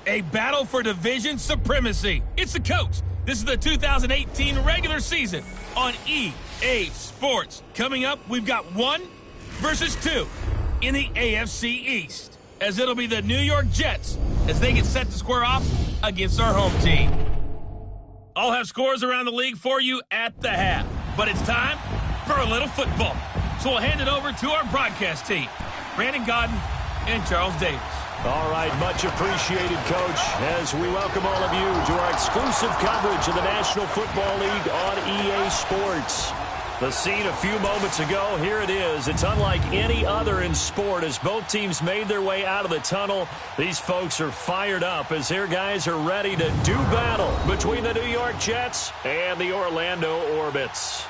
A battle for division supremacy. It's the coach. This is the 2018 regular season on EA Sports. Coming up, we've got 1 versus 2 in the AFC East, as it'll be the New York Jets as they get set to square off against our home team. I'll have scores around the league for you at the half, but it's time for a little football. So we'll hand it over to our broadcast team, Brandon Gaudin and Charles Davis. All right, much appreciated, Coach, as we welcome all of you to our exclusive coverage of the National Football League on EA Sports. The scene a few moments ago, here it is. It's unlike any other in sport as both teams made their way out of the tunnel. These folks are fired up as their guys are ready to do battle between the New York Jets and the Orlando Orbits.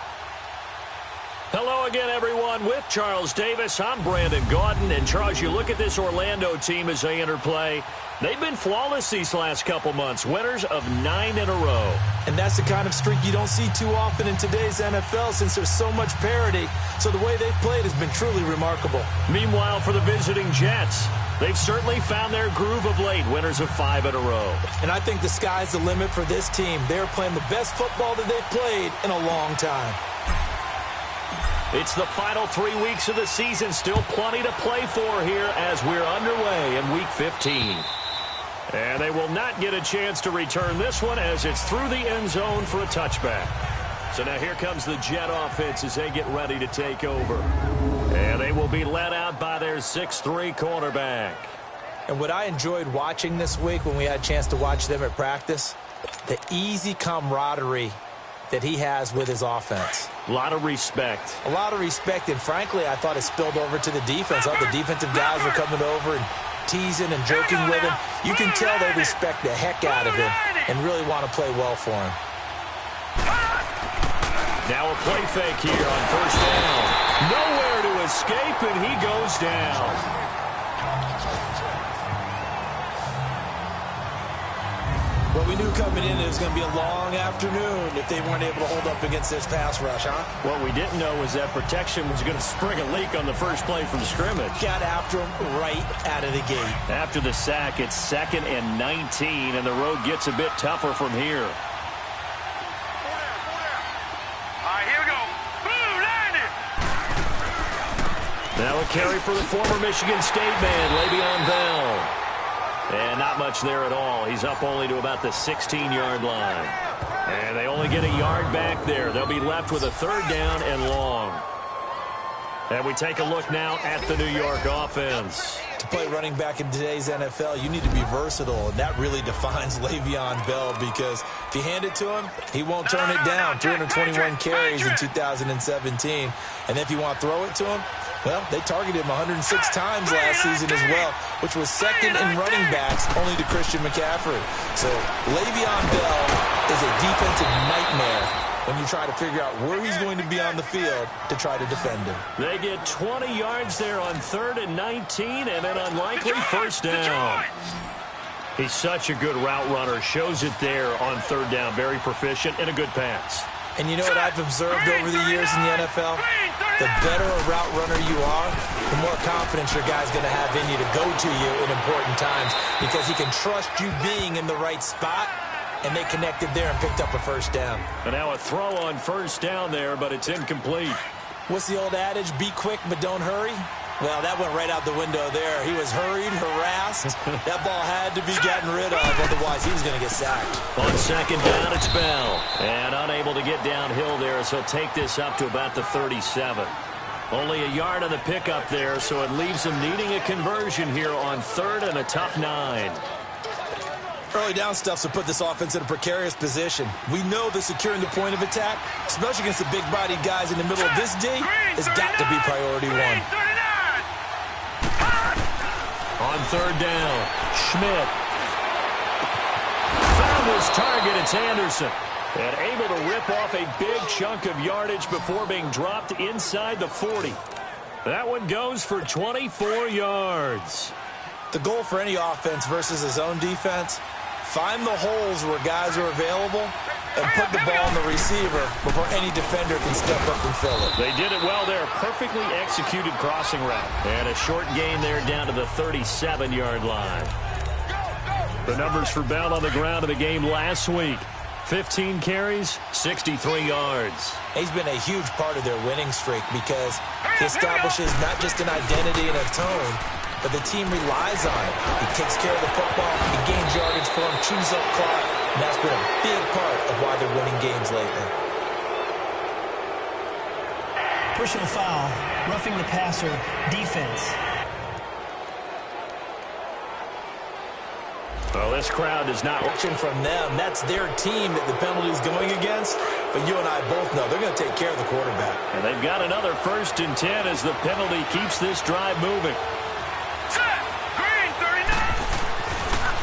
Hello again, everyone. With Charles Davis, I'm Brandon Gaudin. And, Charles, you look at this Orlando team as they enter play. They've been flawless these last couple months, winners of 9 in a row. And that's the kind of streak you don't see too often in today's NFL since there's so much parity. So the way they've played has been truly remarkable. Meanwhile, for the visiting Jets, they've certainly found their groove of late, winners of 5 in a row. And I think the sky's the limit for this team. They're playing the best football that they've played in a long time. It's the final 3 weeks of the season. Still plenty to play for here as we're underway in Week 15. And they will not get a chance to return this one as it's through the end zone for a touchback. So now here comes the Jet offense as they get ready to take over. And they will be led out by their 6'3" cornerback. And what I enjoyed watching this week when we had a chance to watch them at practice, the easy camaraderie that he has with his offense. A lot of respect. A lot of respect, and frankly, I thought it spilled over to the defense. All the defensive guys were coming over and teasing and joking with him. You can tell they respect the heck out of him and really want to play well for him. Now a play fake here on first down. Nowhere to escape, and he goes down. Well, we knew coming in it was going to be a long afternoon if they weren't able to hold up against this pass rush, huh? What we didn't know was that protection was going to spring a leak on the first play from scrimmage. Got after him right out of the gate. After the sack, it's 2nd and 19, and the road gets a bit tougher from here. Now a carry for the former Michigan State man, Le'Veon Bell. And not much there at all. He's up only to about the 16-yard line. And they only get a yard back there. They'll be left with a 3rd down and long. And we take a look now at the New York offense. To play running back in today's NFL, you need to be versatile, and that really defines Le'Veon Bell, because if you hand it to him, he won't turn it down. 321 carries in 2017. And if you want to throw it to him, well, they targeted him 106 times last season as well, which was 2nd in running backs only to Christian McCaffrey. So Le'Veon Bell is a defensive nightmare when you try to figure out where he's going to be on the field to try to defend him. They get 20 yards there on 3rd and 19, and an unlikely first down. He's such a good route runner. Shows it there on 3rd down. Very proficient and a good pass. And you know what I've observed over the years in the NFL? The better a route runner you are, the more confidence your guy's going to have in you to go to you in important times, because he can trust you being in the right spot, and they connected there and picked up a first down. And now a throw on first down there, but it's incomplete. What's the old adage? Be quick, but don't hurry? Well, that went right out the window there. He was hurried, harassed. That ball had to be gotten rid of, otherwise he was going to get sacked. On 2nd down, it's Bell. And unable to get downhill there, so he'll take this up to about the 37. Only a yard on the pickup there, so it leaves him needing a conversion here on 3rd and a tough 9. Early down stuff to put this offense in a precarious position. We know that securing the point of attack, especially against the big-bodied guys in the middle of this D, has got to be priority 1. On 3rd down, Schmidt found his target. It's Anderson. And able to rip off a big chunk of yardage before being dropped inside the 40. That one goes for 24 yards. The goal for any offense versus his own defense, find the holes where guys are available and put the ball on the receiver before any defender can step up and fill it. They did it well there. Perfectly executed crossing route. And a short gain there down to the 37-yard line. The numbers for Bell on the ground in the game last week. 15 carries, 63 yards. He's been a huge part of their winning streak because he establishes not just an identity and a tone, but the team relies on it. He takes care of the football, he gains yardage for him, chews up clock, and that's been a big part of why they're winning games lately. Personal foul, roughing the passer, defense. Well, this crowd is not watching from them. That's their team that the penalty is going against. But you and I both know they're going to take care of the quarterback. And they've got another 1st and 10 as the penalty keeps this drive moving.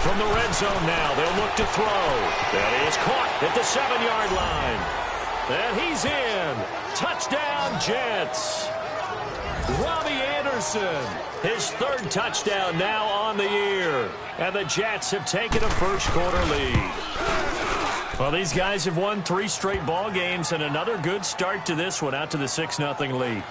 From the red zone now, they'll look to throw. That is caught at the 7-yard line. And he's in. Touchdown, Jets. Robbie Anderson, his 3rd touchdown now on the year. And the Jets have taken a first-quarter lead. Well, these guys have won 3 straight ball games and another good start to this one out to the 6-0 lead.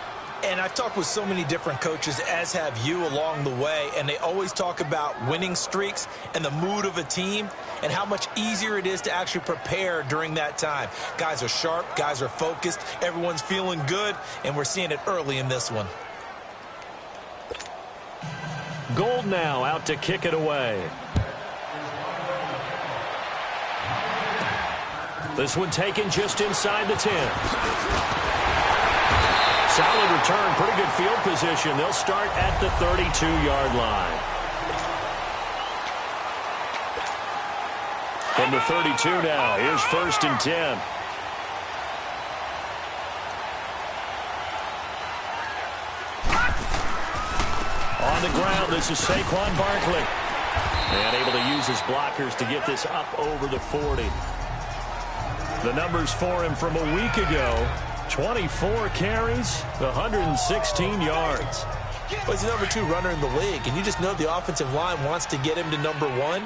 And I've talked with so many different coaches, as have you, along the way, and they always talk about winning streaks and the mood of a team and how much easier it is to actually prepare during that time. Guys are sharp, guys are focused, everyone's feeling good, and we're seeing it early in this one. Gold now out to kick it away. This one taken just inside the 10. Solid return, pretty good field position. They'll start at the 32-yard line. From the 32 now, here's 1st and 10. the ground. This is Saquon Barkley. And able to use his blockers to get this up over the 40. The numbers for him from a week ago: 24 carries, 116 yards. Well, he's the number 2 runner in the league, and you just know the offensive line wants to get him to number 1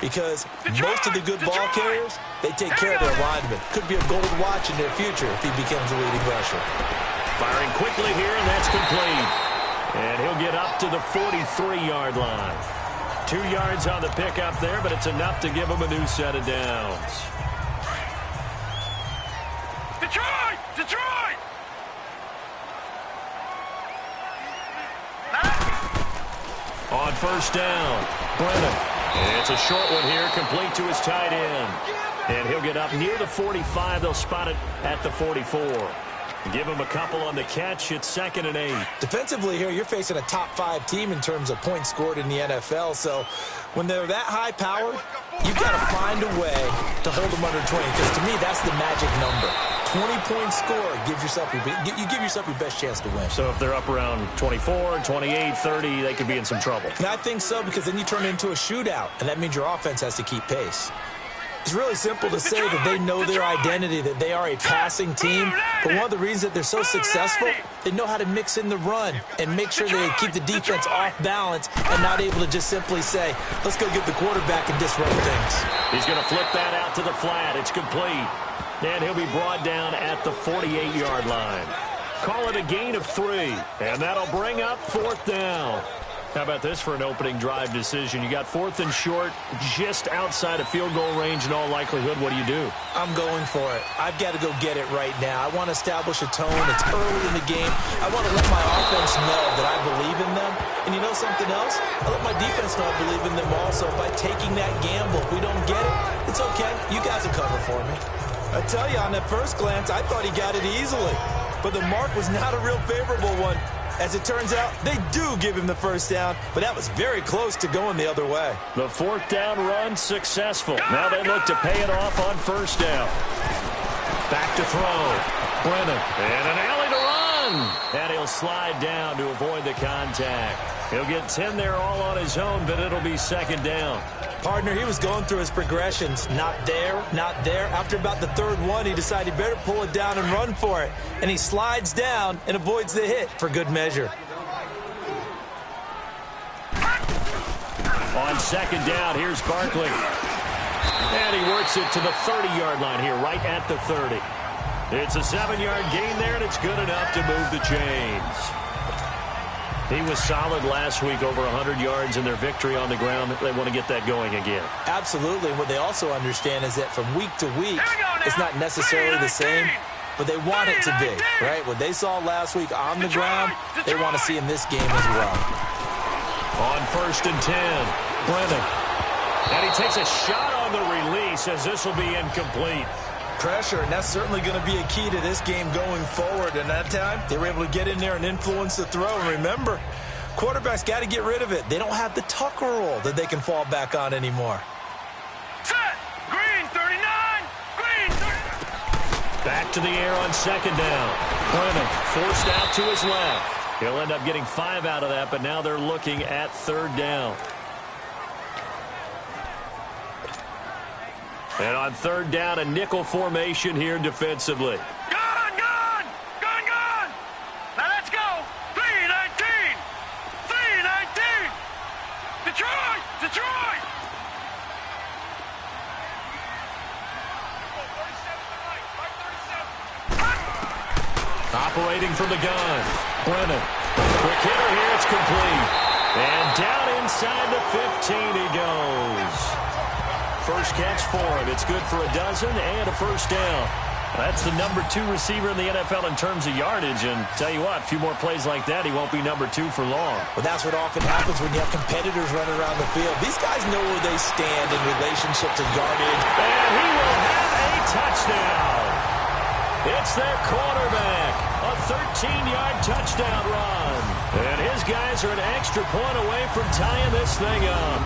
because most of the good ball carriers, they take care of their linemen. Could be a gold watch in their future if he becomes a leading rusher. Firing quickly here, and that's complete. And he'll get up to the 43-yard line. 2 yards on the pickup there, but it's enough to give him a new set of downs. Detroit! Detroit! On first down, Brennan. It's a short one here, complete to his tight end. And he'll get up near the 45. They'll spot it at the 44. Give him a couple on the catch. It's 2nd and 8. Defensively here, you're facing a top 5 team in terms of points scored in the NFL. So when they're that high powered, you've got to find a way to hold them under 20. Because to me, that's the magic number. 20-point score gives yourself you give yourself your best chance to win. So if they're up around 24, 28, 30, they could be in some trouble. And I think so, because then you turn it into a shootout, and that means your offense has to keep pace. It's really simple to say that they know their identity, that they are a passing team. But one of the reasons that they're so successful, they know how to mix in the run and make sure they keep the defense off balance and not able to just simply say, let's go get the quarterback and disrupt things. He's going to flip that out to the flat. It's complete. And he'll be brought down at the 48-yard line. Call it a gain of 3. And that'll bring up 4th down. How about this for an opening drive decision? You got 4th and short, just outside of field goal range in all likelihood. What do you do? I'm going for it. I've got to go get it right now. I want to establish a tone. It's early in the game. I want to let my offense know that I believe in them. And you know something else? I let my defense know I believe in them also by taking that gamble. If we don't get it, it's okay. You guys will cover for me. I tell you, on that first glance, I thought he got it easily. But the mark was not a real favorable one. As it turns out, they do give him the first down, but that was very close to going the other way. The 4th down run successful. Now they look to pay it off on first down. Back to throw. Brennan. And an alley to run. And he'll slide down to avoid the contact. He'll get 10 there all on his own, but it'll be 2nd down. Partner, he was going through his progressions. Not there, not there. After about the 3rd one, he decided he better pull it down and run for it. And he slides down and avoids the hit for good measure. On 2nd down, here's Barkley. And he works it to the 30-yard line here, right at the 30. It's a 7-yard gain there, and it's good enough to move the chains. He was solid last week, over 100 yards in their victory on the ground. They want to get that going again. Absolutely. And what they also understand is that from week to week, it's not necessarily the same, but they want it to be, right? What they saw last week on the ground, they want to see in this game as well. On 1st and 10, Brennan. And he takes a shot on the release as this will be incomplete. Pressure, and that's certainly going to be a key to this game going forward. And that time, they were able to get in there and influence the throw. And remember, quarterbacks got to get rid of it. They don't have the Tucker rule that they can fall back on anymore. Set! Green 39! Green 39! Back to the air on 2nd down. Brennan forced out to his left. He'll end up getting 5 out of that, but now they're looking at 3rd down. And on 3rd down, a nickel formation here defensively. Gone, gone! Gone, gone! Now let's go! 3-19! 3-19! Detroit! Detroit! Operating from the gun. Brennan. Quick hitter here. It's complete. And down inside the 15 he goes. First catch for him. It's good for a dozen and a first down. That's the number 2 receiver in the NFL in terms of yardage. And tell you what, a few more plays like that, he won't be number 2 for long. Well, that's what often happens when you have competitors running around the field. These guys know where they stand in relationship to yardage. And he will have a touchdown. It's their quarterback. A 13-yard touchdown run. And his guys are an extra point away from tying this thing up.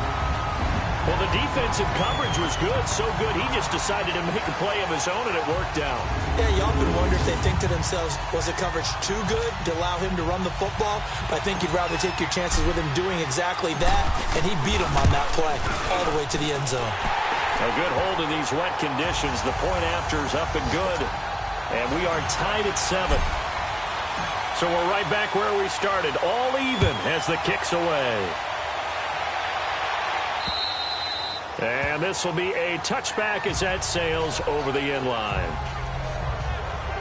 Well, the defensive coverage was good, so good he just decided to make a play of his own, and it worked out. Yeah, you often wonder if they think to themselves, was the coverage too good to allow him to run the football? But I think you'd rather take your chances with him doing exactly that, and he beat him on that play all the way to the end zone. A good hold in these wet conditions. The point after is up and good, and we are tied at 7. So we're right back where we started, all even as the kick's away. And this will be a touchback as that sails over the end line.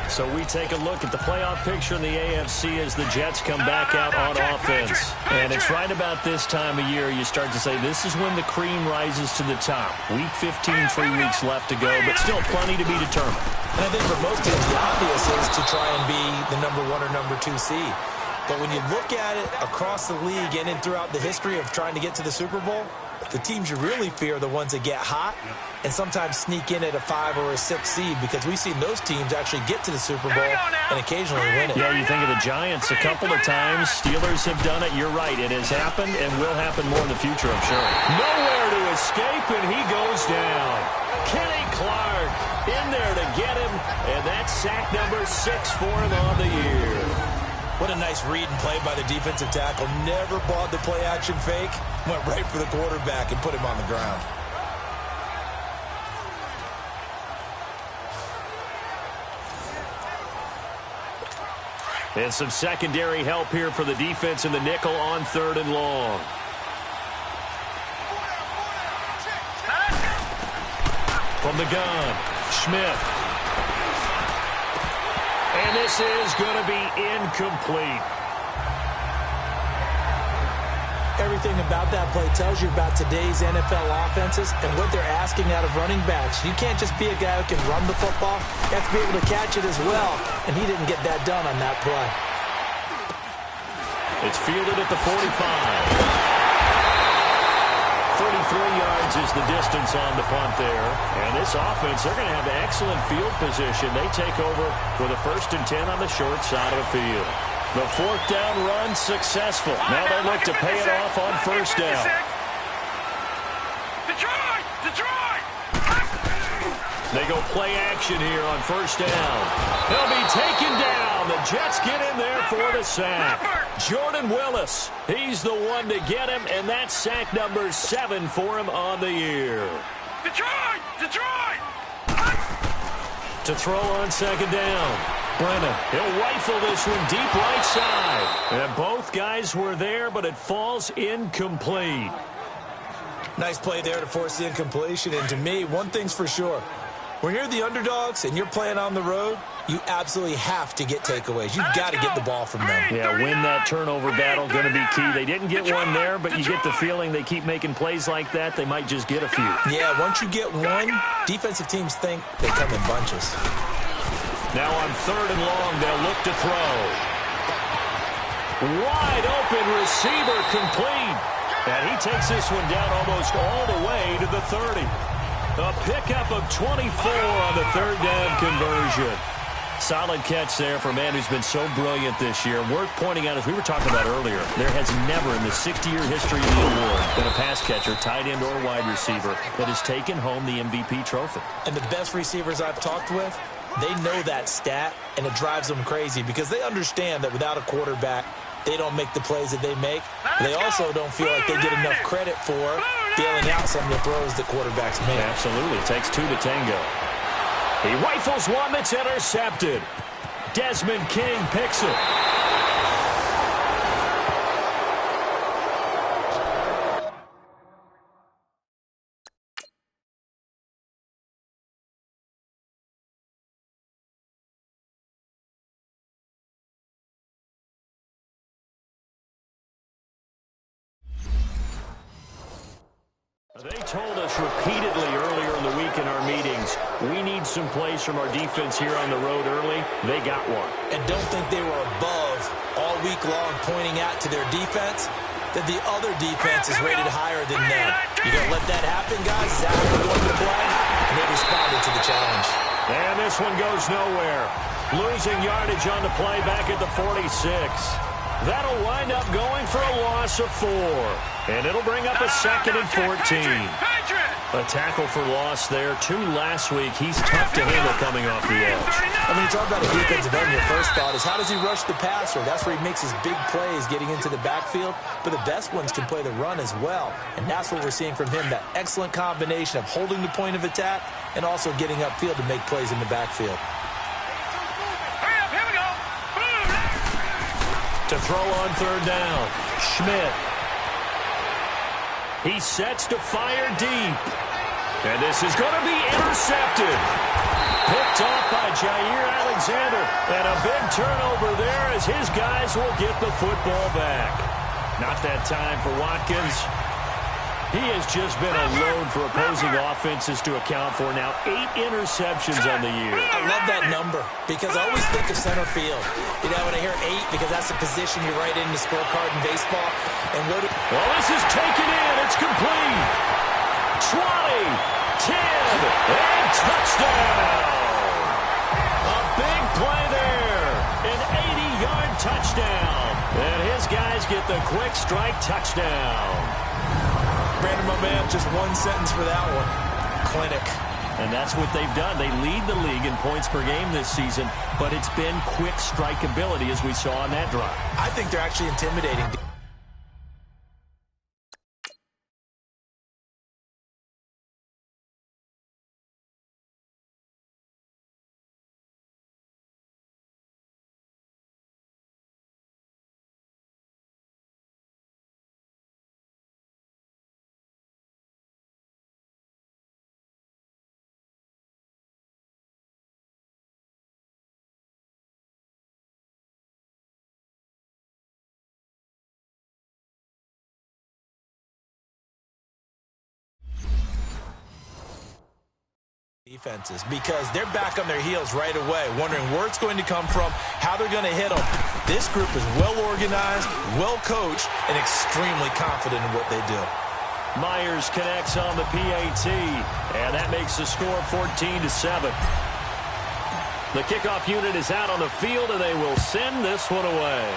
So we take a look at the playoff picture in the AFC as the Jets come back out on offense. And it's right about this time of year you start to say this is when the cream rises to the top. Week 15, 3 weeks left to go, but still plenty to be determined. And I think for most teams, the obvious is to try and be the number 1 or number 2 seed. But when you look at it across the league and throughout the history of trying to get to the Super Bowl, the teams you really fear are the ones that get hot and sometimes sneak in at a 5 or a 6 seed, because we've seen those teams actually get to the Super Bowl and occasionally win it. Yeah, you think of the Giants a couple of times. Steelers have done it. You're right. It has happened and will happen more in the future, I'm sure. Nowhere to escape, and he goes down. Kenny Clark in there to get him, and that's sack number 6 for him on the year. What a nice read and play by the defensive tackle. Never bought the play-action fake. Went right for the quarterback and put him on the ground. And some secondary help here for the defense in the nickel on 3rd and long. From the gun, Schmidt. And this is going to be incomplete. Everything about that play tells you about today's NFL offenses and what they're asking out of running backs. You can't just be a guy who can run the football. You have to be able to catch it as well, and he didn't get that done on that play. It's fielded at the 45. 33 yards is the distance on the punt there. And this offense, they're going to have excellent field position. They take over with a 1st and 10 on the short side of the field. The 4th down run successful. Now they look to pay it off on 1st down. Detroit! They go play action here on 1st down. They'll be taken down. The Jets get in there for the sack. Jordan Willis, he's the one to get him, and that's sack number 7 for him on the year. Detroit! To throw on 2nd down. Brennan, he'll rifle this one deep right side. And both guys were there, but it falls incomplete. Nice play there to force the incompletion. And to me, one thing's for sure. When you're the underdogs and you're playing on the road, you absolutely have to get takeaways. You've got to get the ball from them. Yeah, win that turnover battle, going to be key. They didn't get one there, but you get the feeling they keep making plays like that, they might just get a few. Yeah, once you get one, defensive teams think they come in bunches. Now on 3rd and long, they'll look to throw. Wide open receiver complete. And he takes this one down almost all the way to the 30. A pickup of 24 on the 3rd down conversion. Solid catch there for a man who's been so brilliant this year. Worth pointing out, as we were talking about earlier, there has never in the 60-year history of the award been a pass catcher, tight end, or wide receiver that has taken home the MVP trophy. And the best receivers I've talked with, they know that stat, and it drives them crazy because they understand that without a quarterback, they don't make the plays that they make. They also don't feel like they get enough credit for bailing out some of the throws that quarterbacks make. Absolutely. It takes 2 to tango. He rifles one that's intercepted. Desmond King picks it. They told us repeatedly earlier in the week in our meetings, we need some plays from our defense here on the road early. They got one. And don't think they were above all week long pointing out to their defense that the other defense is rated higher than them. You don't let that happen, guys. Is that how we're going to play? And they responded to the challenge. And this one goes nowhere. Losing yardage on the play back at the 46. That'll wind up going for a loss of 4. And it'll bring up a 2nd and 14. A tackle for loss there. 2 last week. He's tough to handle coming off the edge. I mean, you talk about a defensive end, your first thought is how does he rush the passer? That's where he makes his big plays getting into the backfield. But the best ones can play the run as well. And that's what we're seeing from him, that excellent combination of holding the point of attack and also getting upfield to make plays in the backfield. Hurry up, here we go. To throw on 3rd down, Schmidt. He sets to fire deep. And this is going to be intercepted. Picked off by Jair Alexander. And a big turnover there as his guys will get the football back. Not that time for Watkins. He has just been a load for opposing offenses to account for now. 8 interceptions on the year. I love that number because I always think of center field. You know, when I hear 8, because that's the position you write in the scorecard in baseball. And well, this is taken in. It's complete. 20, 10, and touchdown. A big play there. An 80-yard touchdown. And his guys get the quick strike touchdown. Brandon, my man, just one sentence for that one. Clinic. And that's what they've done. They lead the league in points per game this season, but it's been quick strike ability as we saw on that drive. I think they're actually intimidating. Defenses because they're back on their heels right away, wondering where it's going to come from, how they're going to hit them. This group is well organized, well coached, and extremely confident in what they do. Myers connects on the PAT, and that makes the score 14-7. The kickoff unit is out on the field, and they will send this one away.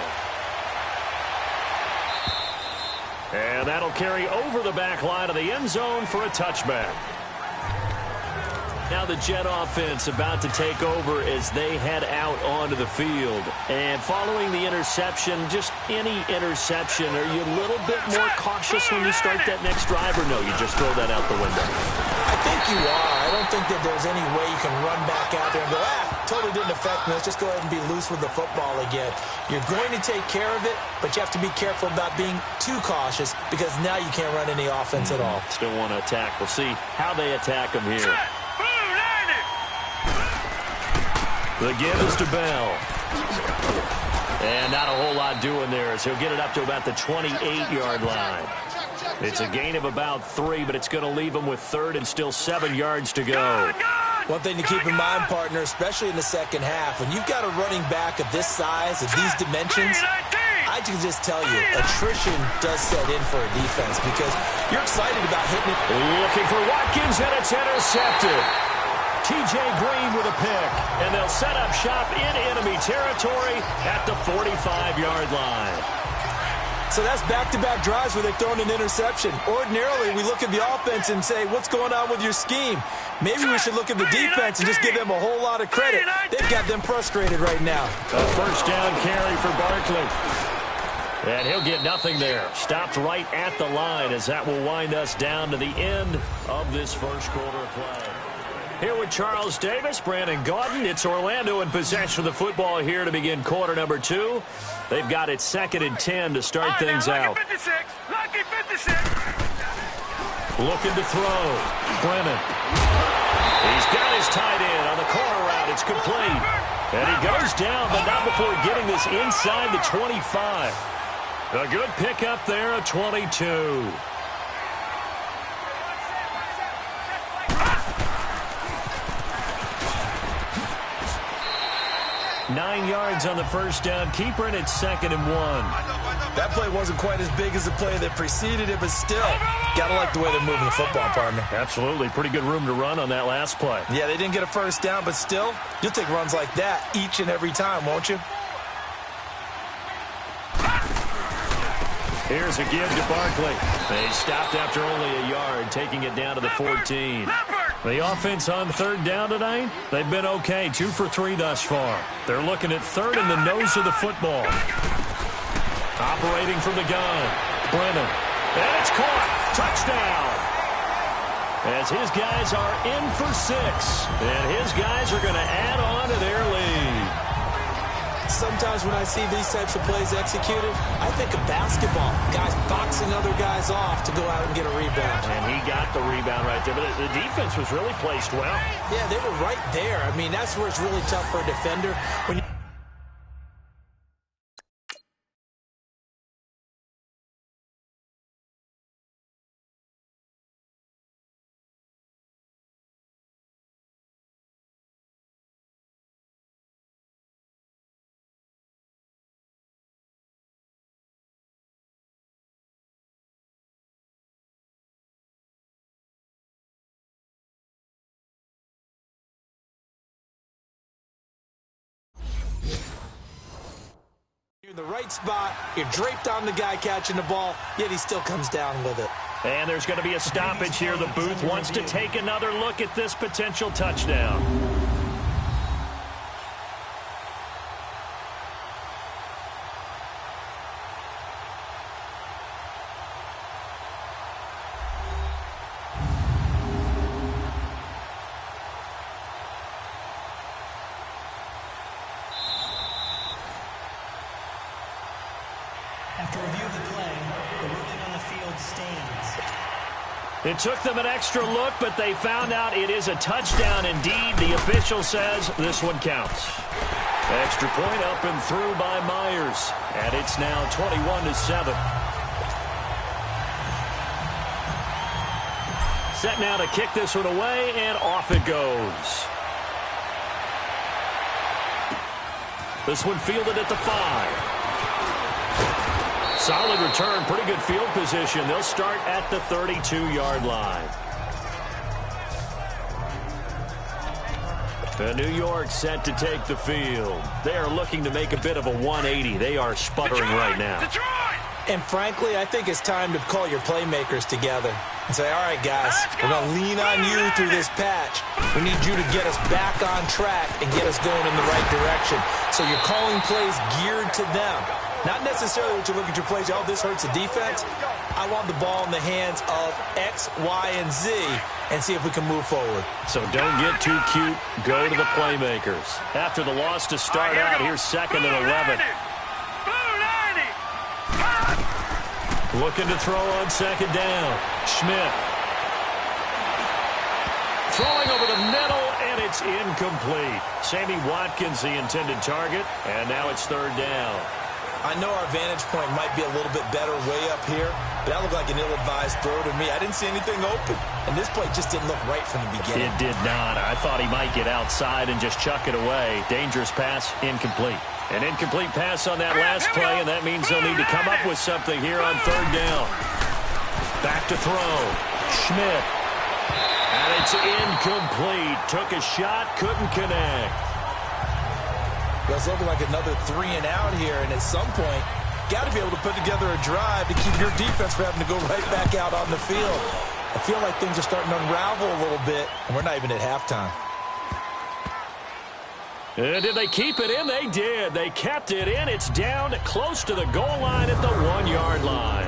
And that'll carry over the back line of the end zone for a touchback. Now the Jet offense about to take over as they head out onto the field. And following the interception, just any interception, are you a little bit more cautious when you start that next drive, or no, you just throw that out the window? I think you are. I don't think that there's any way you can run back out there and go, totally didn't affect me. Let's just go ahead and be loose with the football again. You're going to take care of it, but you have to be careful about being too cautious because now you can't run any offense at all. Still want to attack. We'll see how they attack them here. The give is to Bell. And not a whole lot doing there as he'll get it up to about the 28-yard line. It's a gain of about 3, but it's going to leave him with 3rd and still 7 yards to go. One thing to keep in mind, partner, especially in the second half, when you've got a running back of this size, of these dimensions, I can just tell you, attrition does set in for a defense because you're excited about hitting it. Looking for Watkins, and it's intercepted. T.J. Green with a pick, and they'll set up shop in enemy territory at the 45-yard line. So that's back-to-back drives where they've thrown an interception. Ordinarily, we look at the offense and say, what's going on with your scheme? Maybe we should look at the defense and just give them a whole lot of credit. They've got them frustrated right now. A first down carry for Barkley. And he'll get nothing there. Stopped right at the line as that will wind us down to the end of this first quarter of play. Here with Charles Davis, Brandon Gaudin. It's Orlando in possession of the football here to begin quarter number 2. They've got it 2nd and 10 to start things out. Lucky 56. Looking to throw. Brennan. He's got his tight end on the corner route. It's complete. And he goes down, but not before getting this inside the 25. A good pickup there, a 22. 9 yards on the first down. Keeper, and it's 2nd and 1. That play wasn't quite as big as the play that preceded it, but still, got to like the way they're moving the football, partner. Absolutely. Pretty good room to run on that last play. Yeah, they didn't get a first down, but still, you'll take runs like that each and every time, won't you? Here's a give to Barkley. They stopped after only a yard, taking it down to the 14. The offense on third down tonight, they've been okay, 2 for 3 thus far. They're looking at third in the nose of the football. Operating from the gun, Brennan. And it's caught. Touchdown. As his guys are in for 6. And his guys are going to add on to their lead. Sometimes when I see these types of plays executed, I think of basketball. Guys boxing other guys off to go out and get a rebound. And he got the rebound right there. But the defense was really placed well. Yeah, they were right there. I mean, that's where it's really tough for a defender. When you in the right spot, you're draped on the guy catching the ball, yet he still comes down with it. And there's going to be a stoppage here. The booth wants to take another look at this potential touchdown. After review of the play, the ruling on the field stands. It took them an extra look, but they found out it is a touchdown indeed. The official says this one counts. Extra point up and through by Myers. And it's now 21-7. Set now to kick this one away, and off it goes. This one fielded at the 5. Solid return, pretty good field position. They'll start at the 32-yard line. New York set to take the field. They are looking to make a bit of a 180. They are sputtering right now. And frankly, I think it's time to call your playmakers together and say, all right, guys, we're going to lean on you through this patch. We need you to get us back on track and get us going in the right direction. So you're calling plays geared to them. Not necessarily what you look at your plays, oh, this hurts the defense. I want the ball in the hands of X, Y, and Z and see if we can move forward. So don't get too cute. Go to the playmakers. After the loss to start out, here's 2nd and 11. Looking to throw on 2nd down. Schmidt. Throwing over the middle, and it's incomplete. Sammy Watkins, the intended target, and now it's 3rd down. I know our vantage point might be a little bit better way up here, but that looked like an ill-advised throw to me. I didn't see anything open, and this play just didn't look right from the beginning. It did not. I thought he might get outside and just chuck it away. Dangerous pass, incomplete. An incomplete pass on that last play, and that means they'll need to come up with something here on 3rd down. Back to throw. Schmidt. And it's incomplete. Took a shot, couldn't connect. It's looking like another 3 and out here, and at some point, got to be able to put together a drive to keep your defense from having to go right back out on the field. I feel like things are starting to unravel a little bit, and we're not even at halftime. And did they keep it in? They did. They kept it in. It's down close to the goal line at the 1-yard line.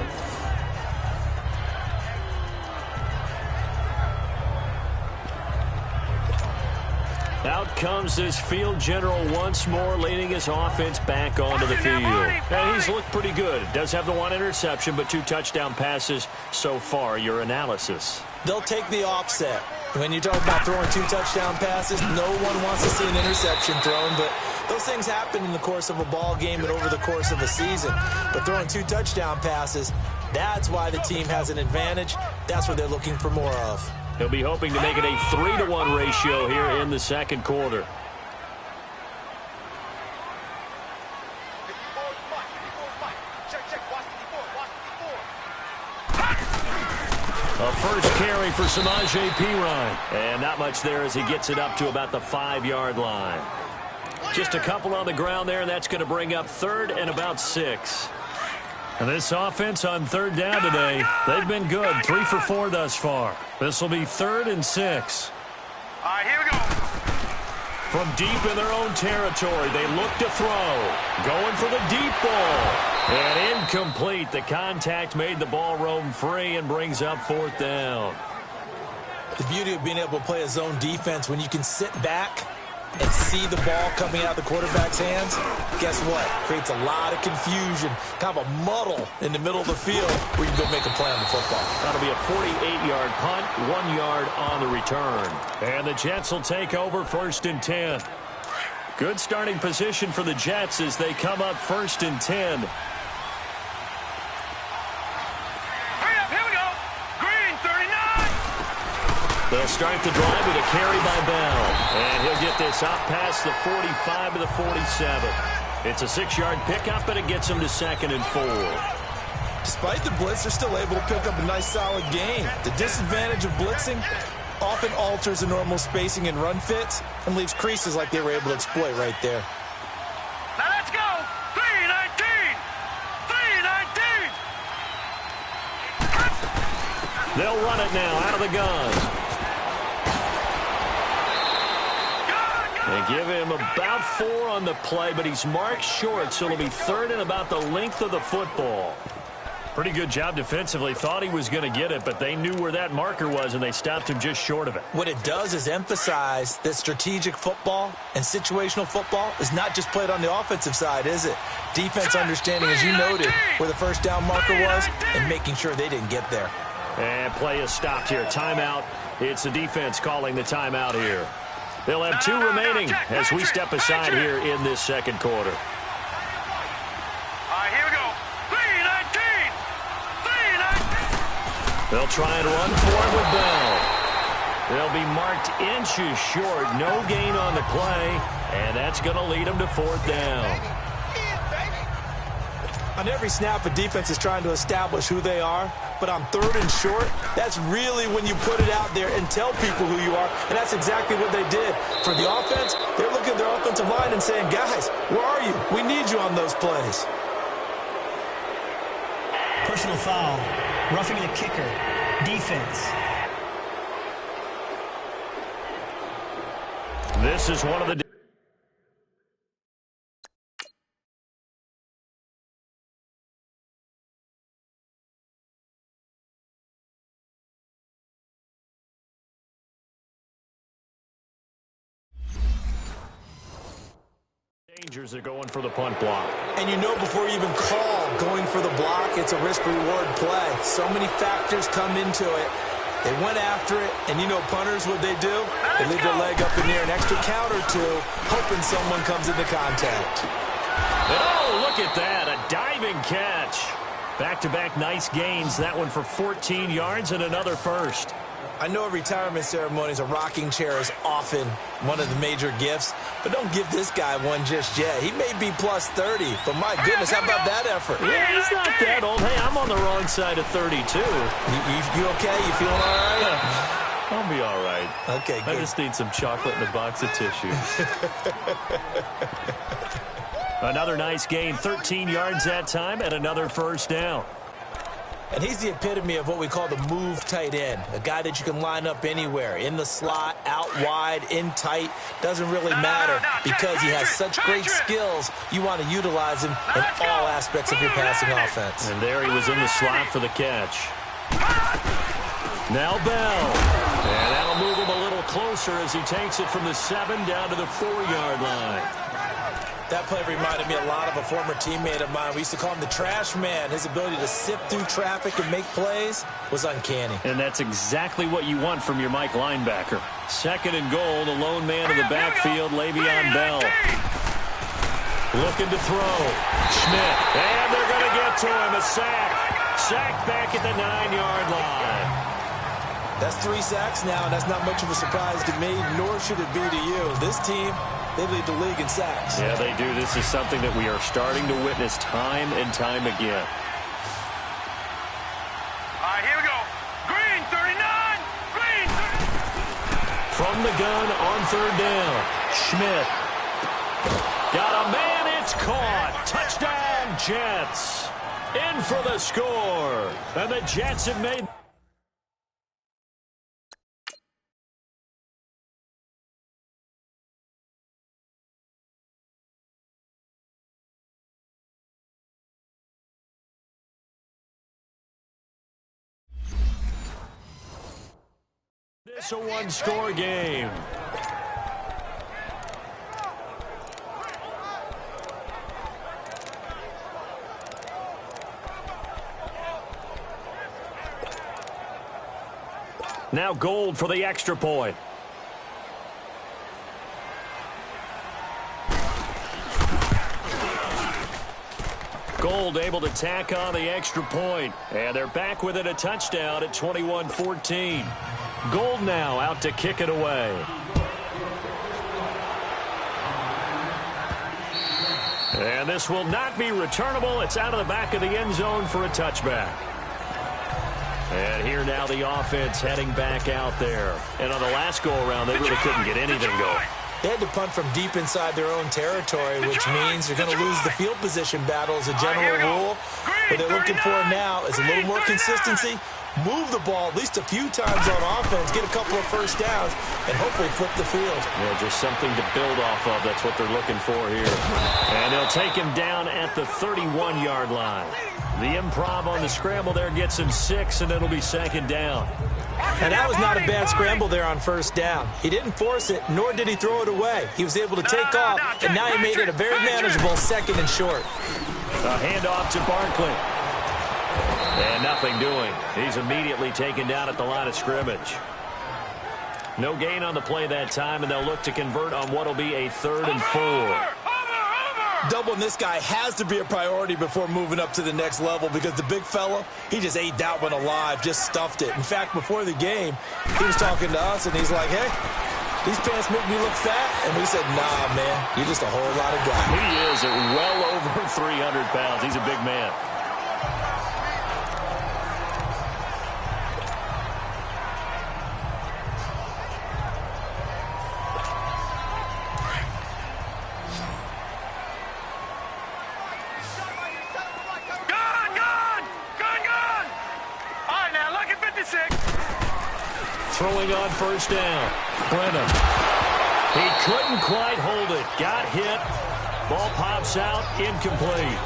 Out comes this field general once more, leading his offense back onto the field. And he's looked pretty good. Does have the 1 interception, but 2 touchdown passes so far. Your analysis? They'll take the offset. When you talk about throwing 2 touchdown passes, no one wants to see an interception thrown, but those things happen in the course of a ball game and over the course of a season. But throwing 2 touchdown passes, that's why the team has an advantage. That's what they're looking for more of. He'll be hoping to make it a 3-to-1 ratio here in the 2nd quarter. A first carry for Samaje Perine. And not much there as he gets it up to about the 5-yard line. Just a couple on the ground there, and that's going to bring up 3rd and about 6. And this offense on third down today, they've been good. 3 for 4 thus far. This will be 3rd and 6. All right, here we go. From deep in their own territory, they look to throw. Going for the deep ball. And incomplete. The contact made the ball roam free and brings up 4th down. The beauty of being able to play a zone defense when you can sit back and see the ball coming out of the quarterback's hands, guess what? Creates a lot of confusion, kind of a muddle in the middle of the field where you can go make a play on the football. That'll be a 48-yard punt, 1 yard on the return. And the Jets will take over 1st and 10. Good starting position for the Jets as they come up 1st and 10. They'll start the drive with a carry by Bell. And he'll get this out past the 45 to the 47. It's a 6-yard pickup, but it gets him to 2nd and 4. Despite the blitz, they're still able to pick up a nice, solid gain. The disadvantage of blitzing often alters the normal spacing and run fits and leaves creases like they were able to exploit right there. Now let's go. 3-19. 3-19. They'll run it now out of the gun. They give him about 4 on the play, but he's marked short, so it'll be 3rd and about the length of the football. Pretty good job defensively. Thought he was going to get it, but they knew where that marker was, and they stopped him just short of it. What it does is emphasize that strategic football and situational football is not just played on the offensive side, is it? Defense understanding, as you noted, where the first down marker was and making sure they didn't get there. And play is stopped here. Timeout. It's the defense calling the timeout here. They'll have 2 remaining as we step aside here in this 2nd quarter. All right, here we go. 3-19. 3-19. They'll try and run for it with Bell. They'll be marked inches short. No gain on the play, and that's going to lead them to 4th down. On every snap, a defense is trying to establish who they are, but on 3rd and short, that's really when you put it out there and tell people who you are, and that's exactly what they did. For the offense, they're looking at their offensive line and saying, guys, where are you? We need you on those plays. Personal foul. Roughing the kicker. Defense. This is one of the dangers are going for the punt block. And you know before you even call going for the block, it's a risk-reward play. So many factors come into it. They went after it, and you know punters, what they do? They leave their leg up in the air an extra count or two, hoping someone comes into contact. Oh, look at that, a diving catch. Back-to-back nice gains, that one for 14 yards and another first. I know at retirement ceremonies, a rocking chair is often one of the major gifts, but don't give this guy one just yet. He may be plus 30, but my goodness, how about that effort? Yeah, he's not that old. Hey, I'm on the wrong side of 32. You okay? You feeling all right? I'll be all right. Okay, good. I just need some chocolate and a box of tissues. Another nice gain, 13 yards that time, and another first down. And he's the epitome of what we call the move tight end, a guy that you can line up anywhere, in the slot, out wide, in tight, doesn't really matter because he has such great skills. You want to utilize him in all aspects of your passing offense. And there he was in the slot for the catch. Now Bell. And that'll move him a little closer as he takes it from the 7 down to the 4-yard line. That play reminded me a lot of a former teammate of mine. We used to call him the trash man. His ability to sift through traffic and make plays was uncanny. And that's exactly what you want from your Mike linebacker. 2nd and goal, the lone man in the backfield, Le'Veon Bell. Looking to throw. Schmidt. And they're going to get to him. A sack. Sack back at the 9-yard line. That's 3 sacks now, and that's not much of a surprise to me, nor should it be to you. This team, they lead the league in sacks. Yeah, they do. This is something that we are starting to witness time and time again. All right, here we go. Green, 39. Green, 39. From the gun on 3rd down. Schmidt. Got a man. It's caught. Touchdown, Jets. in for the score. And the Jets have made... It's a one-score game. Now Gould for the extra point. Gould able to tack on the extra point. And they're back within a touchdown at 21-14. Gould now out to kick it away. And this will not be returnable. It's out of the back of the end zone for a touchback. And here now the offense heading back out there. And on the last go-around, they really couldn't get anything going. They had to punt from deep inside their own territory, which means you're going to lose the field position battle as a general rule. What they're looking for now is a little more consistency. Move the ball at least a few times on offense, get a couple of first downs, and hopefully flip the field. Yeah, just something to build off of. That's what they're looking for here. And they'll take him down at the 31-yard line. The improv on the scramble there gets him 6, and it'll be second down. And that was not a bad scramble there on first down. He didn't force it, nor did he throw it away. He was able to take off, and now he made it a very manageable second and short. A handoff to Barkley. And nothing doing. He's immediately taken down at the line of scrimmage. No gain on the play that time, and they'll look to convert on what will be a 3rd and 4. Doubling this guy has to be a priority before moving up to the next level because the big fella, he just ate that one alive, just stuffed it. In fact, before the game, he was talking to us, and he's like, hey, these pants make me look fat. And we said, nah, man, you're just a whole lot of guy. He is at well over 300 pounds. He's a big man. Throwing on first down. Brennan. He couldn't quite hold it. Got hit. Ball pops out. Incomplete.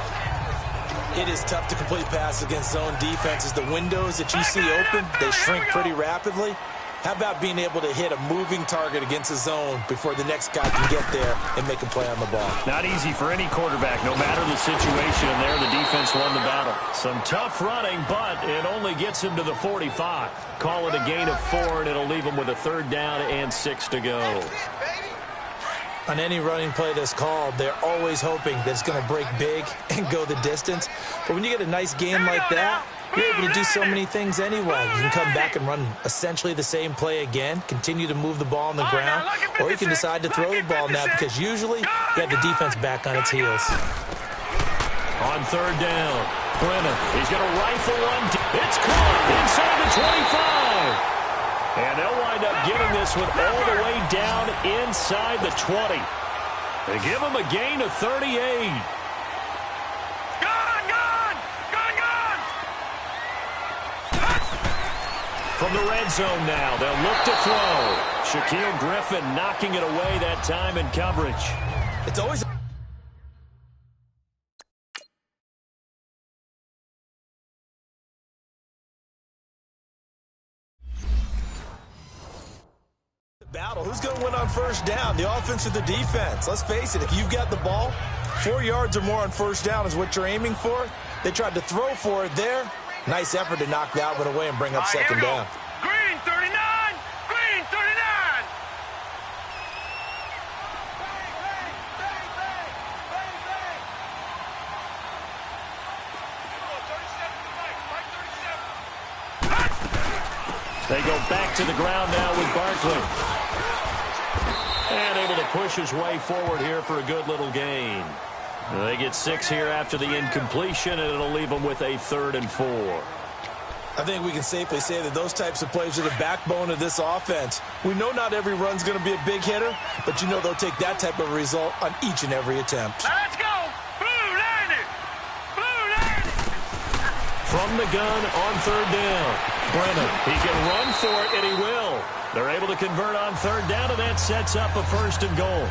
It is tough to complete passes against zone defenses. The windows that you see open, they shrink pretty rapidly. How about being able to hit a moving target against a zone before the next guy can get there and make a play on the ball? Not easy for any quarterback, no matter the situation. And there, the defense won the battle. Some tough running, but it only gets him to the 45. Call it a gain of 4, and it'll leave him with a 3rd down and 6 to go. On any running play that's called, they're always hoping that it's going to break big and go the distance. But when you get a nice game like that, you're able to do so many things anyway. You can come back and run essentially the same play again, continue to move the ball on the ground, or you can decide to throw the ball now because usually you have the defense back on its heels. On 3rd down, Brennan. He's going to rifle one. It's caught inside the 25. And they'll wind up getting this one all the way down inside the 20. They give him a gain of 38. From the red zone now, they'll look to throw. Shaquille Griffin knocking it away that time in coverage. It's always battle. Who's going to win on first down? The offense or the defense? Let's face it, if you've got the ball, 4 yards or more on first down is what you're aiming for. They tried to throw for it there. Nice effort to knock that one away and bring up second down. Green 39! Green 39! They go back to the ground now with Barkley. And able to push his way forward here for a good little gain. They get 6 here after the incompletion, and it'll leave them with a 3rd and 4. I think we can safely say that those types of plays are the backbone of this offense. We know not every run's going to be a big hitter, but you know they'll take that type of result on each and every attempt. Let's go! Blue landed! Blue landed! from the gun on third down. Brennan, he can run for it, and he will. They're able to convert on third down, and that sets up a first and goal.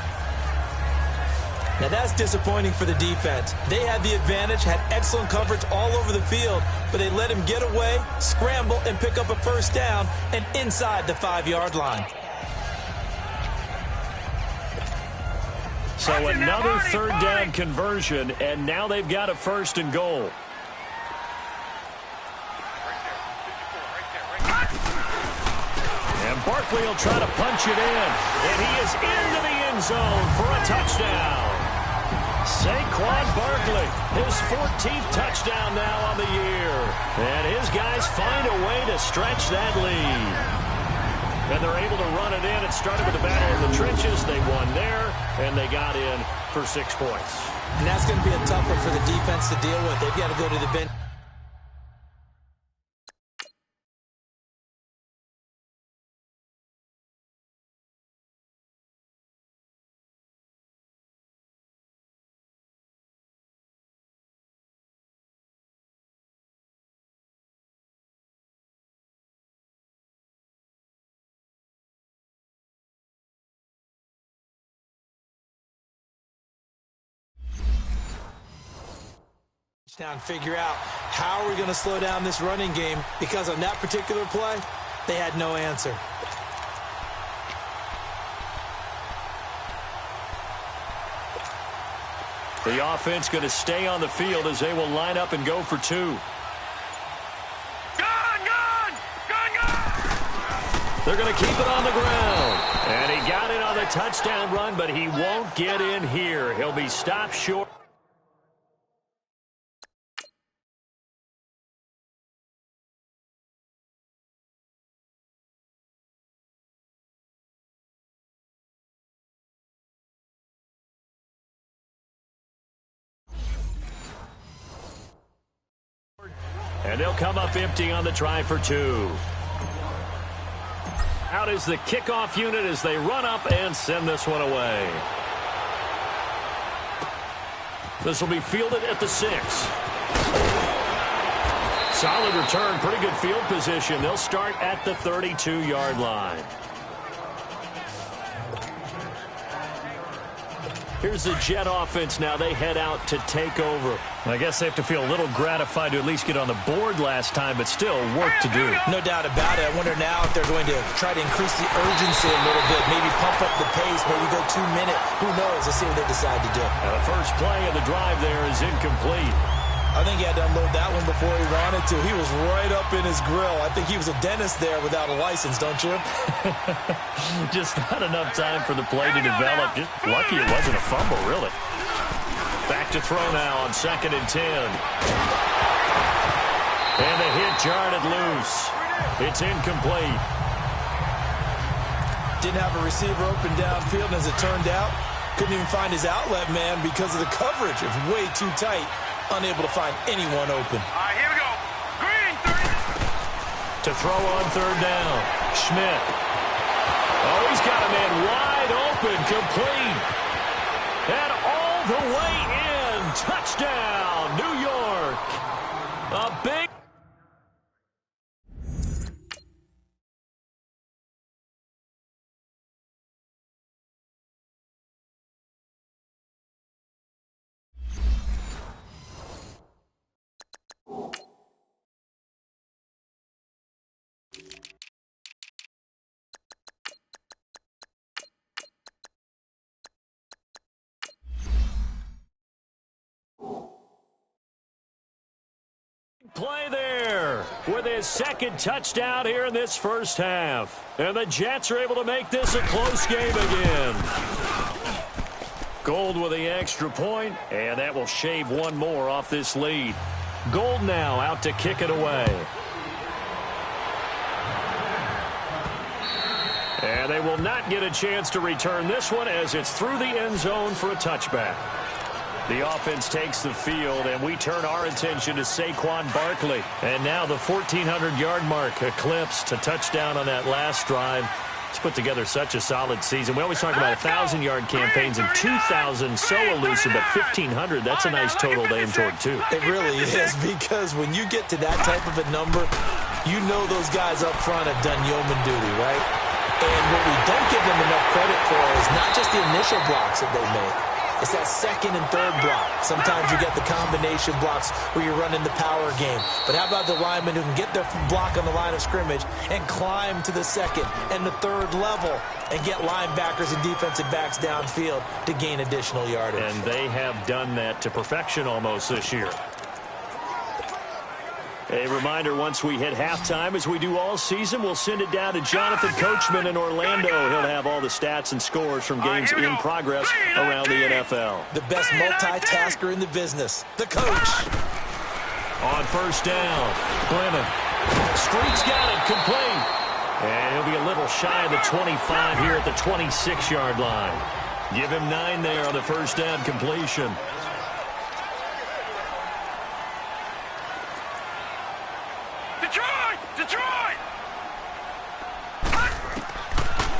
Now that's disappointing for the defense. They had the advantage, had excellent coverage all over the field, but they let him get away, scramble, and pick up a first down, and inside the 5-yard line. So another third down conversion, and now they've got a first and goal. And Barkley will try to punch it in, and he is into the end zone for a touchdown. Saquon Barkley, his 14th touchdown now on the year. And his guys find a way to stretch that lead. And they're able to run it in. It started with the battle in the trenches. They won there, and they got in for 6 points. And that's going to be a tough one for the defense to deal with. They've got to go to the bench. Down, figure out how are we going to slow down this running game, because on that particular play, they had no answer. The offense going to stay on the field as they will line up and go for 2. They're going to keep it on the ground. And he got it on the touchdown run, but he won't get in here. He'll be stopped short. And they'll come up empty on the try for 2. Out is the kickoff unit as they run up and send this one away. This will be fielded at the 6. Solid return, pretty good field position. They'll start at the 32-yard line. Here's the Jet offense now. They head out to take over. I guess they have to feel a little gratified to at least get on the board last time, but still work to do. No doubt about it. I wonder now if they're going to try to increase the urgency a little bit, maybe pump up the pace, maybe go 2-minute. Who knows? Let's see what they decide to do. Now the first play of the drive there is incomplete. I think he had to unload that one before he wanted to. He was right up in his grill. I think he was a dentist there without a license, don't you? Just not enough time for the play to develop. Just lucky it wasn't a fumble, really. Back to throw now on 2nd and 10. And the hit jarred it loose. It's incomplete. Didn't have a receiver open downfield, and as it turned out, couldn't even find his outlet man because of the coverage. It was way too tight. Unable to find anyone open. All right, here we go. Green, 30. To throw on third down. Schmidt. Oh, he's got a man wide open, complete. And all the way in. Touchdown, New York. A big... play there with his 2nd touchdown here in this first half. And the Jets are able to make this a close game again. Gold with the extra point, and that will shave one more off this lead. Gold now out to kick it away. And they will not get a chance to return this one as it's through the end zone for a touchback. The offense takes the field, and we turn our attention to Saquon Barkley. And now the 1,400-yard mark eclipsed, a touchdown on that last drive. He's put together such a solid season. We always talk about 1,000-yard campaigns and 2,000, so elusive, but 1,500, that's a nice total to aim toward, too. It really is, because when you get to that type of a number, you know those guys up front have done yeoman duty, right? And what we don't give them enough credit for is not just the initial blocks that they make. It's that second and third block. Sometimes you get the combination blocks where you're running the power game. But how about the linemen who can get their block on the line of scrimmage and climb to the second and the third level and get linebackers and defensive backs downfield to gain additional yardage? And they have done that to perfection almost this year. A reminder, once we hit halftime, as we do all season, we'll send it down to Jonathan Coachman in Orlando. He'll have all the stats and scores from games in progress around the NFL. The best multitasker in the business, the coach. On first down, Glennon. Street's got it, complete. And he'll be a little shy of the 25 here at the 26-yard line. Give him 9 there on the first down completion.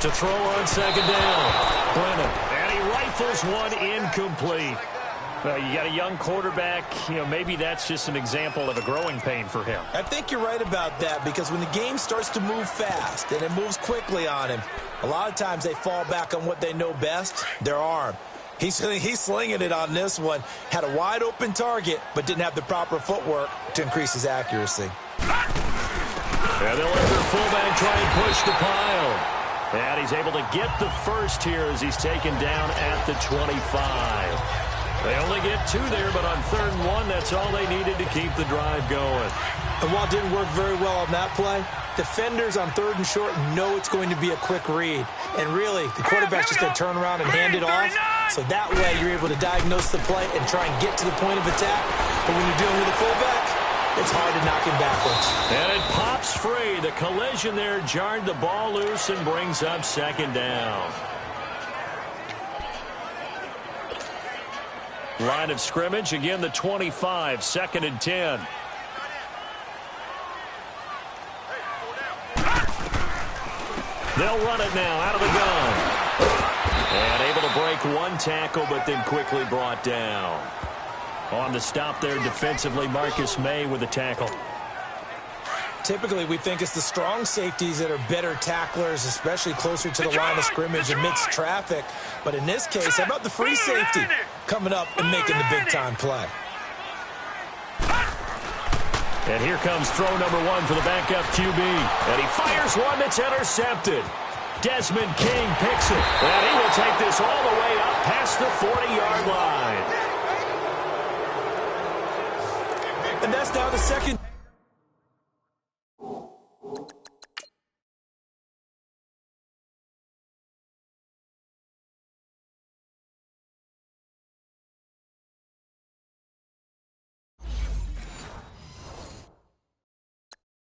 To throw on second down, Brennan. And he rifles one incomplete. You got a young quarterback. Maybe that's just an example of a growing pain for him. I think you're right about that, because when the game starts to move fast and it moves quickly on him, a lot of times they fall back on what they know best, their arm. He's slinging it on this one. Had a wide open target, but didn't have the proper footwork to increase his accuracy. And they'll let their fullback try and push the pile. And he's able to get the first here as he's taken down at the 25. They only get 2 there, but on 3rd and 1, that's all they needed to keep the drive going. And while it didn't work very well on that play, defenders on 3rd and short know it's going to be a quick read. And really, the quarterback's just going to turn around and hand it off. So that way, you're able to diagnose the play and try and get to the point of attack. But when you're dealing with a fullback, it's hard to knock him backwards. And it pops free. The collision there jarred the ball loose and brings up second down. Line of scrimmage, again the 25, 2nd and 10. They'll run it now out of the gun. And able to break one tackle, but then quickly brought down. On the stop there defensively, Marcus May with the tackle. Typically, we think it's the strong safeties that are better tacklers, especially closer to the line of scrimmage and mixed traffic. But in this case, how about the free safety coming up and making the big-time play? And here comes throw number 1 for the backup QB. And he fires one that's intercepted. Desmond King picks it. And he will take this all the way up past the 40-yard line. And that's now the second.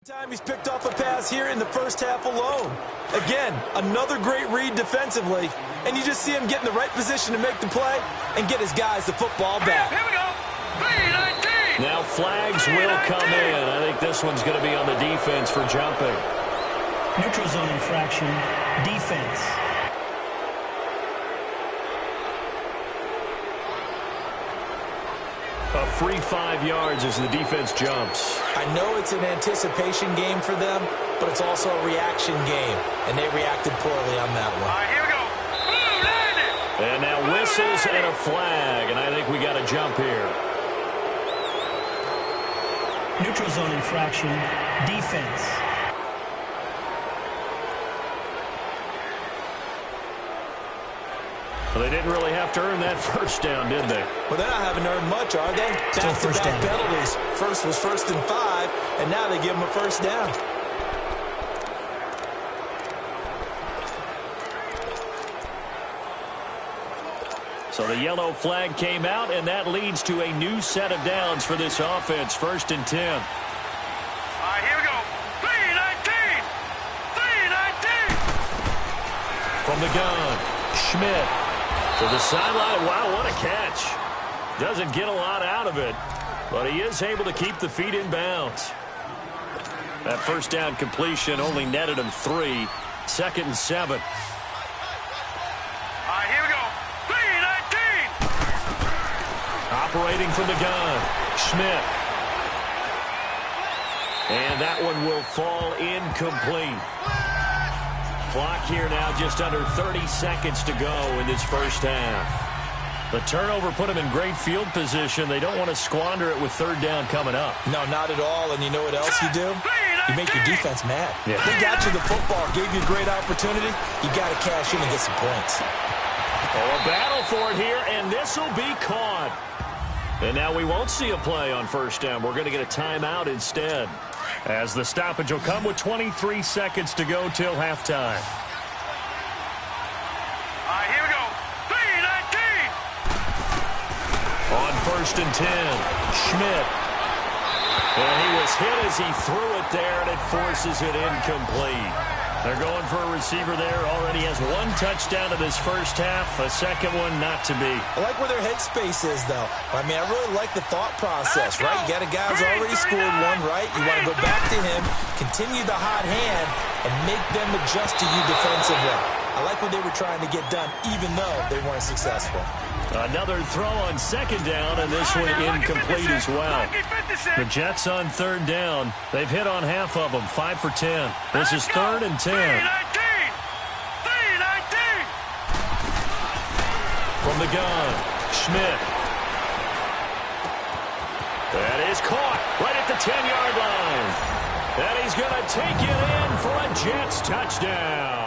Time he's picked off a pass here in the first half alone. Again, another great read defensively, and you just see him get in the right position to make the play and get his guys the football back. Here we go. 3-19. Now flags will come in. I think this one's going to be on the defense for jumping. Neutral zone infraction, defense. A free 5 yards as the defense jumps. I know it's an anticipation game for them, but it's also a reaction game, and they reacted poorly on that one. All right, here we go. Boom, and now whistles and a flag, and I think we got a jump here. Neutral zone infraction, defense. Well, they didn't really have to earn that first down, did they? Well, they're not having earned much, are they? Back-to-back penalties. First was 1st and 5, and now they give them a first down. So the yellow flag came out, and that leads to a new set of downs for this offense. 1st and 10. All right, here we go. 3-19. 3-19. From the gun, Schmidt to the sideline. Wow, what a catch. Doesn't get a lot out of it, but he is able to keep the feet in bounds. That first down completion only netted him 3. 2nd and 7. All right, here we go. 3-19. Operating from the gun, Schmidt. And that one will fall incomplete. Clock here now just under 30 seconds to go in this first half. The turnover put them in great field position. They don't want to squander it with 3rd down coming up. No, not at all. And you know what else you do? You make your defense mad. Yeah. They got you the football, gave you a great opportunity. You got to cash in and get some points. Oh, a battle for it here, and this will be caught. And now we won't see a play on 1st down. We're going to get a timeout instead, as the stoppage will come with 23 seconds to go till halftime. All right, here we go. 3-19. On 1st and 10, Schmidt. And he was hit as he threw it there, and it forces it incomplete. They're going for a receiver there. Already has 1 touchdown in this first half. A second one not to be. I like where their headspace is, though. I mean, I really like the thought process, right? You got a guy who's already scored 1, right? You want to go back to him, continue the hot hand, and make them adjust to you defensively. I like what they were trying to get done, even though they weren't successful. Another throw on 2nd down, and this one incomplete as well. The Jets on 3rd down. They've hit on half of them, 5 for 10. This is 3rd and 10. 3-19. From the gun, Schmidt. That is caught right at the 10-yard line. And he's going to take it in for a Jets touchdown.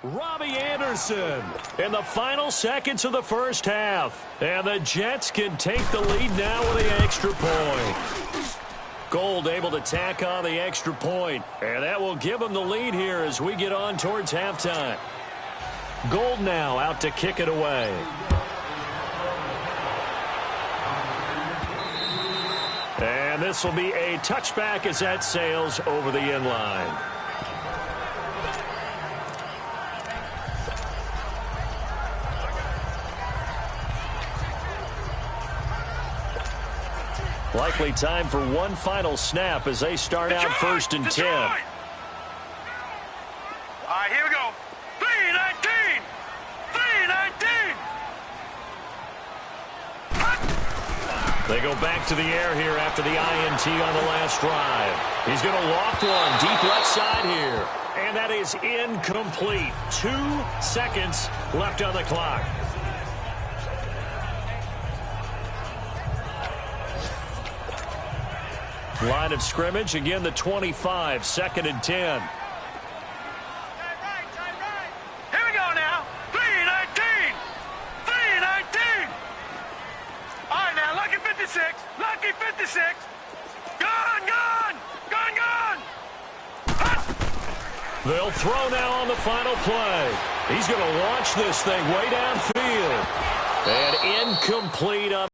Robbie Anderson in the final seconds of the first half. And the Jets can take the lead now with the extra point. Gold able to tack on the extra point. And that will give them the lead here as we get on towards halftime. Gold now out to kick it away. And this will be a touchback as that sails over the end line. Likely time for one final snap as they start out 1st and 10. All right, here we go. 3-19. 3-19. They go back to the air here after the INT on the last drive. He's going to loft one deep left side here. And that is incomplete. 2 seconds left on the clock. Line of scrimmage, again the 25, 2nd and 10. Here we go now. 3-19. 3-19. All right, now, lucky 56. Lucky 56. Gone, gone. Gone, gone. They'll throw now on the final play. He's going to launch this thing way downfield. And incomplete on